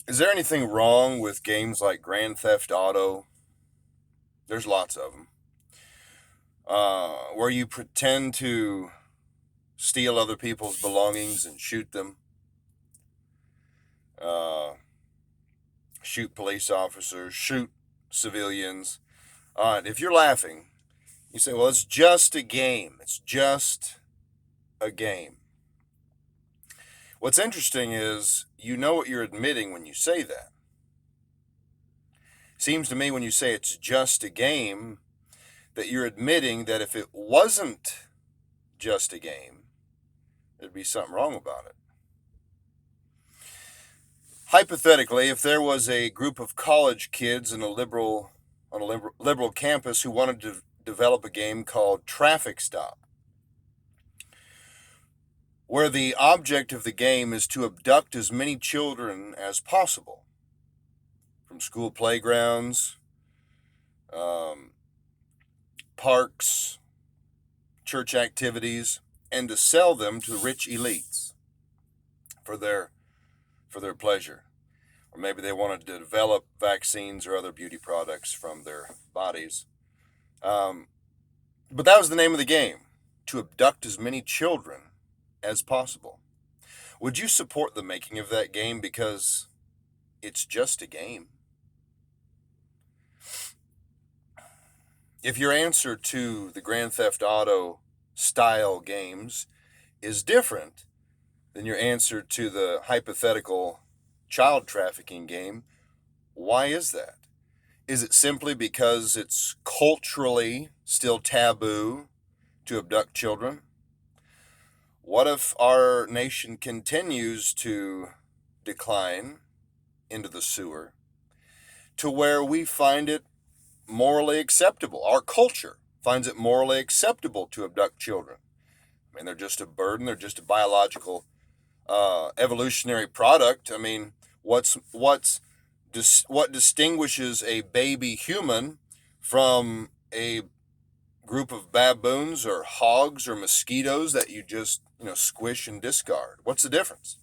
Is there anything wrong with games like Grand Theft Auto? There's lots of them. Where you pretend to steal other people's belongings and shoot them, uh, shoot police officers, shoot civilians. If you're laughing, you say, well, it's just a game. It's just a game. What's interesting is you know what you're admitting when you say that. Seems to me when you say it's just a game, that you're admitting that if it wasn't just a game, there'd be something wrong about it. Hypothetically, if there was a group of college kids in a liberal campus who wanted to develop a game called Traffic Stop, where the object of the game is to abduct as many children as possible from school playgrounds, um, parks, church activities, and to sell them to rich elites for their pleasure. Or maybe they wanted to develop vaccines or other beauty products from their bodies. But that was the name of the game, to abduct as many children as possible. Would you support the making of that game because it's just a game? If your answer to the Grand Theft Auto style games is different than your answer to the hypothetical child trafficking game, why is that? Is it simply because it's culturally still taboo to abduct children? What if our nation continues to decline into the sewer to where we find it morally acceptable? Our culture finds it morally acceptable to abduct children. I mean, they're just a burden. They're just a biological evolutionary product. I mean, what distinguishes a baby human from a group of baboons or hogs or mosquitoes that you just squish and discard? What's the difference?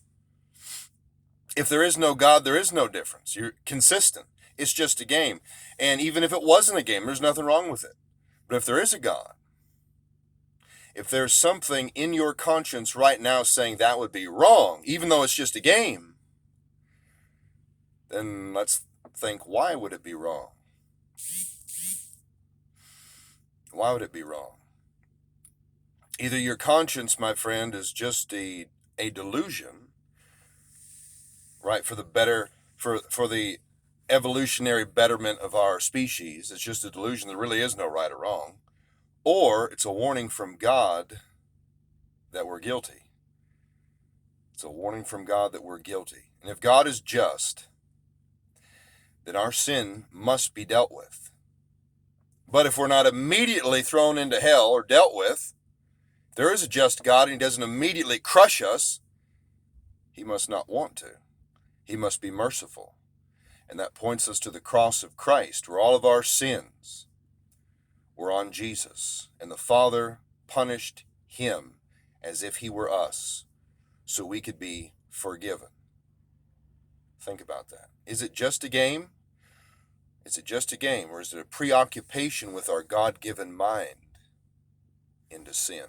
If there is no God, there is no difference. You're consistent. It's just a game. And even if it wasn't a game, there's nothing wrong with it. But if there is a God, if there's something in your conscience right now saying that would be wrong, even though it's just a game, then let's think, why would it be wrong? Why would it be wrong? Either your conscience, my friend, is just a delusion, right, for the evolutionary betterment of our species. It's just a delusion. There really is no right or wrong. Or it's a warning from God that we're guilty. It's a warning from God that we're guilty. And if God is just, then our sin must be dealt with. But if we're not immediately thrown into hell or dealt with, if there is a just God and he doesn't immediately crush us, he must not want to. He must be merciful. And that points us to the cross of Christ, where all of our sins were on Jesus. And the Father punished him as if he were us, so we could be forgiven. Think about that. Is it just a game? Is it just a game, or is it a preoccupation with our God-given mind into sin?